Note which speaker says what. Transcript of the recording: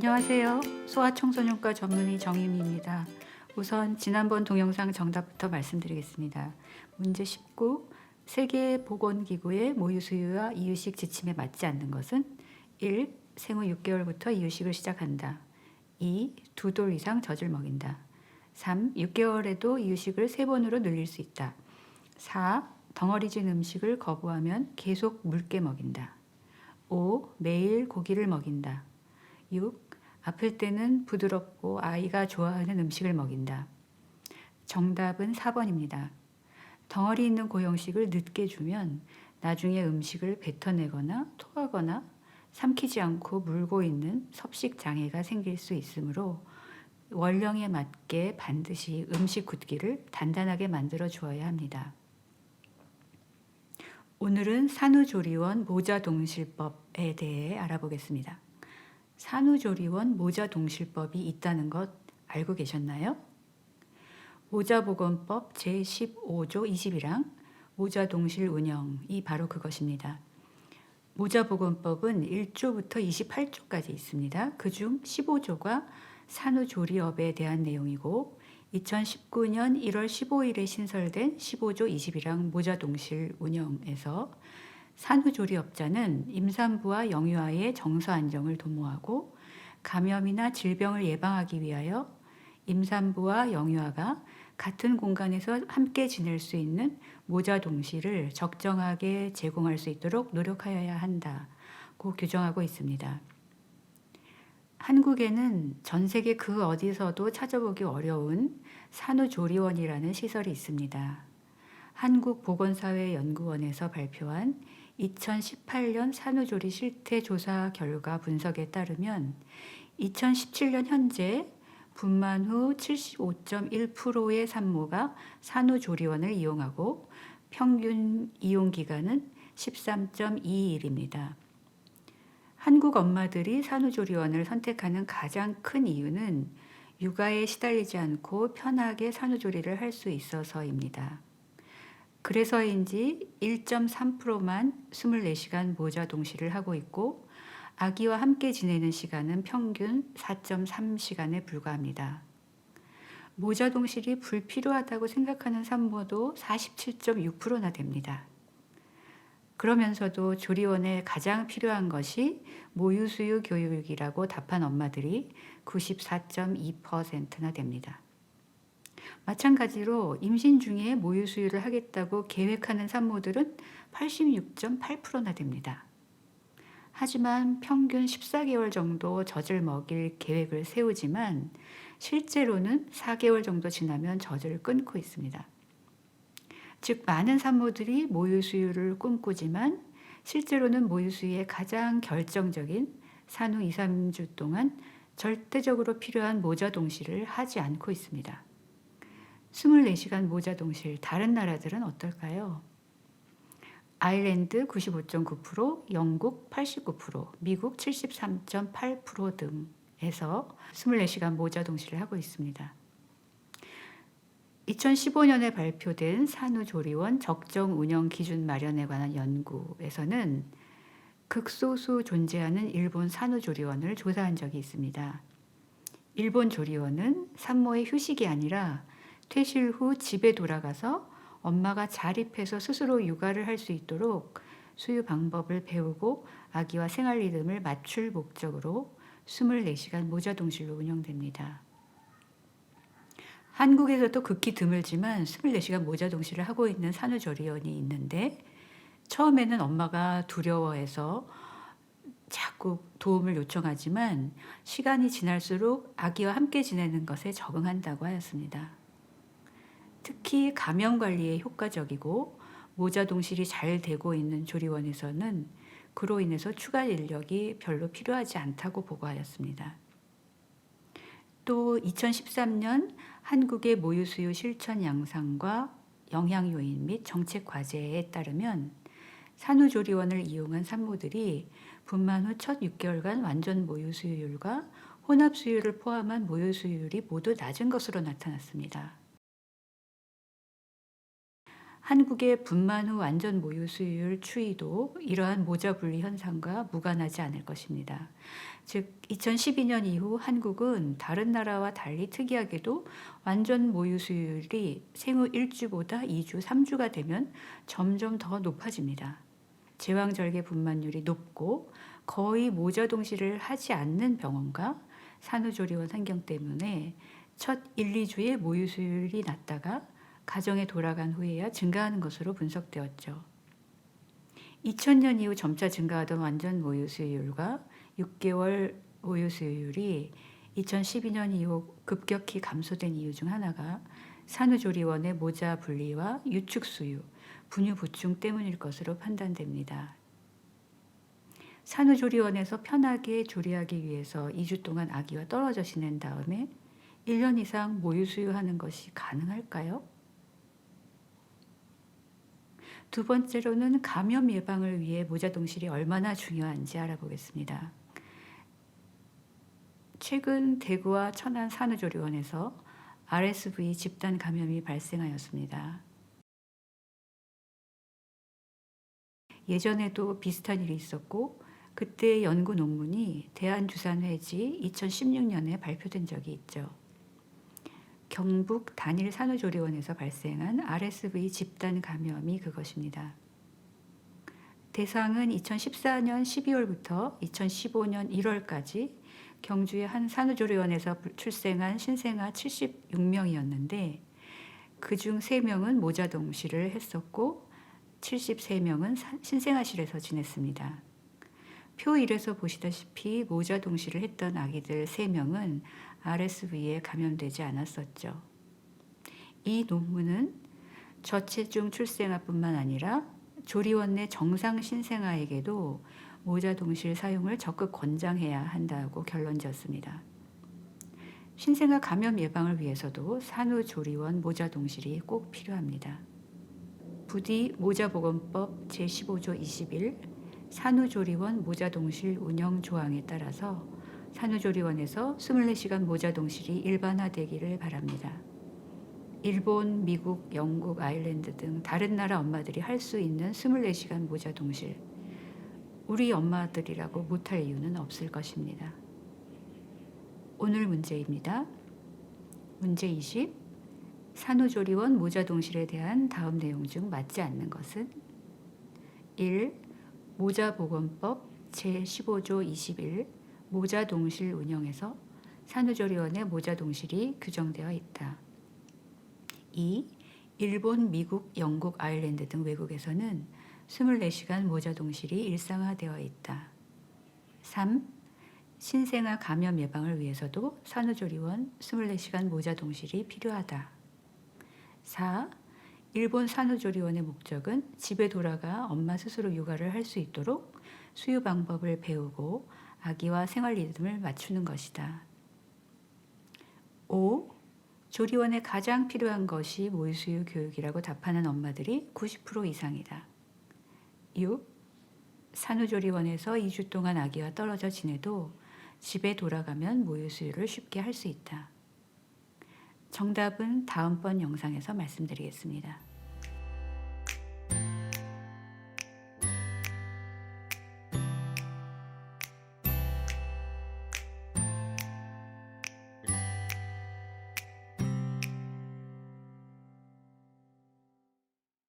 Speaker 1: 안녕하세요. 소아청소년과 전문의 정유미입니다. 우선 지난번 동영상 정답부터 말씀드리겠습니다. 문제 19. 세계보건기구의 모유수유와 이유식 지침에 맞지 않는 것은 1. 생후 6개월부터 이유식을 시작한다. 2. 2돌 이상 젖을 먹인다. 3. 6개월에도 이유식을 3번으로 늘릴 수 있다. 4. 덩어리진 음식을 거부하면 계속 묽게 먹인다. 5. 매일 고기를 먹인다. 6. 아플 때는 부드럽고 아이가 좋아하는 음식을 먹인다. 정답은 4번입니다. 덩어리 있는 고형식을 늦게 주면 나중에 음식을 뱉어내거나 토하거나 삼키지 않고 물고 있는 섭식 장애가 생길 수 있으므로 원령에 맞게 반드시 음식 굽기를 단단하게 만들어 주어야 합니다. 오늘은 산후조리원 모자동실법에 대해 알아보겠습니다. 산후조리원 모자동실법이 있다는 것 알고 계셨나요? 모자보건법 제15조 20이랑 모자동실 운영이 바로 그것입니다. 모자보건법은 1조부터 28조까지 있습니다. 그중 15조가 산후조리업에 대한 내용이고 2019년 1월 15일에 신설된 15조 20이랑 모자동실 운영에서 산후조리업자는 임산부와 영유아의 정서 안정을 도모하고 감염이나 질병을 예방하기 위하여 임산부와 영유아가 같은 공간에서 함께 지낼 수 있는 모자동실을 적정하게 제공할 수 있도록 노력하여야 한다고 규정하고 있습니다. 한국에는 전 세계 그 어디서도 찾아보기 어려운 산후조리원이라는 시설이 있습니다. 한국보건사회연구원에서 발표한 2018년 산후조리 실태조사 결과 분석에 따르면 2017년 현재 분만 후 75.1%의 산모가 산후조리원을 이용하고 평균 이용기간은 13.2일입니다. 한국 엄마들이 산후조리원을 선택하는 가장 큰 이유는 육아에 시달리지 않고 편하게 산후조리를 할 수 있어서입니다. 그래서인지 1.3%만 24시간 모자동실을 하고 있고 아기와 함께 지내는 시간은 평균 4.3시간에 불과합니다. 모자동실이 불필요하다고 생각하는 산모도 47.6%나 됩니다. 그러면서도 조리원에 가장 필요한 것이 모유수유 교육이라고 답한 엄마들이 94.2%나 됩니다. 마찬가지로 임신 중에 모유수유를 하겠다고 계획하는 산모들은 86.8%나 됩니다. 하지만 평균 14개월 정도 젖을 먹일 계획을 세우지만 실제로는 4개월 정도 지나면 젖을 끊고 있습니다. 즉 많은 산모들이 모유수유를 꿈꾸지만 실제로는 모유수유의 가장 결정적인 산후 2, 3주 동안 절대적으로 필요한 모자동실을 하지 않고 있습니다. 24시간 모자동실, 다른 나라들은 어떨까요? 아일랜드 95.9%, 영국 89%, 미국 73.8% 등에서 24시간 모자동실을 하고 있습니다. 2015년에 발표된 산후조리원 적정 운영 기준 마련에 관한 연구에서는 극소수 존재하는 일본 산후조리원을 조사한 적이 있습니다. 일본 조리원은 산모의 휴식이 아니라 퇴실 후 집에 돌아가서 엄마가 자립해서 스스로 육아를 할 수 있도록 수유 방법을 배우고 아기와 생활 리듬을 맞출 목적으로 24시간 모자동실로 운영됩니다. 한국에서도 극히 드물지만 24시간 모자동실을 하고 있는 산후조리원이 있는데 처음에는 엄마가 두려워해서 자꾸 도움을 요청하지만 시간이 지날수록 아기와 함께 지내는 것에 적응한다고 하였습니다. 특히 감염 관리에 효과적이고 모자동실이 잘 되고 있는 조리원에서는 그로 인해서 추가 인력이 별로 필요하지 않다고 보고하였습니다. 또 2013년 한국의 모유수유 실천 양상과 영향 요인 및 정책 과제에 따르면 산후조리원을 이용한 산모들이 분만 후 첫 6개월간 완전 모유수유율과 혼합수유를 포함한 모유수유율이 모두 낮은 것으로 나타났습니다. 한국의 분만 후 완전 모유 수유율 추이도 이러한 모자 분리 현상과 무관하지 않을 것입니다. 즉 2012년 이후 한국은 다른 나라와 달리 특이하게도 완전 모유 수유율이 생후 1주보다 2주, 3주가 되면 점점 더 높아집니다. 제왕절개 분만율이 높고 거의 모자 동실을 하지 않는 병원과 산후조리원 환경 때문에 첫 1, 2주의 모유 수유율이 낮다가 가정에 돌아간 후에야 증가하는 것으로 분석되었죠. 2000년 이후 점차 증가하던 완전 모유 수유율과 6개월 모유 수유율이 2012년 이후 급격히 감소된 이유 중 하나가 산후조리원의 모자 분리와 유축 수유, 분유 보충 때문일 것으로 판단됩니다. 산후조리원에서 편하게 조리하기 위해서 2주 동안 아기와 떨어져 지낸 다음에 1년 이상 모유 수유하는 것이 가능할까요? 두 번째로는 감염 예방을 위해 모자 동실이 얼마나 중요한지 알아보겠습니다. 최근 대구와 천안 산후조리원에서 RSV 집단 감염이 발생하였습니다. 예전에도 비슷한 일이 있었고 그때 연구 논문이 대한주산회지 2016년에 발표된 적이 있죠. 경북 단일 산후조리원에서 발생한 RSV 집단 감염이 그것입니다. 대상은 2014년 12월부터 2015년 1월까지 경주의 한 산후조리원에서 출생한 신생아 76명이었는데 그중 3명은 모자동실을 했었고 73명은 신생아실에서 지냈습니다. 표 1에서 보시다시피 모자동실을 했던 아기들 3명은 RSV에 감염되지 않았었죠. 이 논문은 저체중 출생아뿐만 아니라 조리원 내 정상 신생아에게도 모자동실 사용을 적극 권장해야 한다고 결론지었습니다. 신생아 감염 예방을 위해서도 산후조리원 모자동실이 꼭 필요합니다. 부디 모자보건법 제15조 21 산후조리원 모자동실 운영 조항에 따라서 산후조리원에서 24시간 모자동실이 일반화되기를 바랍니다. 일본, 미국, 영국, 아일랜드 등 다른 나라 엄마들이 할 수 있는 24시간 모자동실, 우리 엄마들이라고 못할 이유는 없을 것입니다. 오늘 문제입니다. 문제 20. 산후조리원 모자동실에 대한 다음 내용 중 맞지 않는 것은 1. 모자보건법 제15조 21 모자동실 운영에서 산후조리원의 모자동실이 규정되어 있다. 2. 일본, 미국, 영국, 아일랜드 등 외국에서는 24시간 모자동실이 일상화되어 있다. 3. 신생아 감염 예방을 위해서도 산후조리원 24시간 모자동실이 필요하다. 4. 일본 산후조리원의 목적은 집에 돌아가 엄마 스스로 육아를 할 수 있도록 수유 방법을 배우고 아기와 생활 리듬을 맞추는 것이다. 5. 조리원에 가장 필요한 것이 모유수유 교육이라고 답하는 엄마들이 90% 이상이다. 6. 산후조리원에서 2주 동안 아기와 떨어져 지내도 집에 돌아가면 모유수유를 쉽게 할 수 있다. 정답은 다음번 영상에서 말씀드리겠습니다.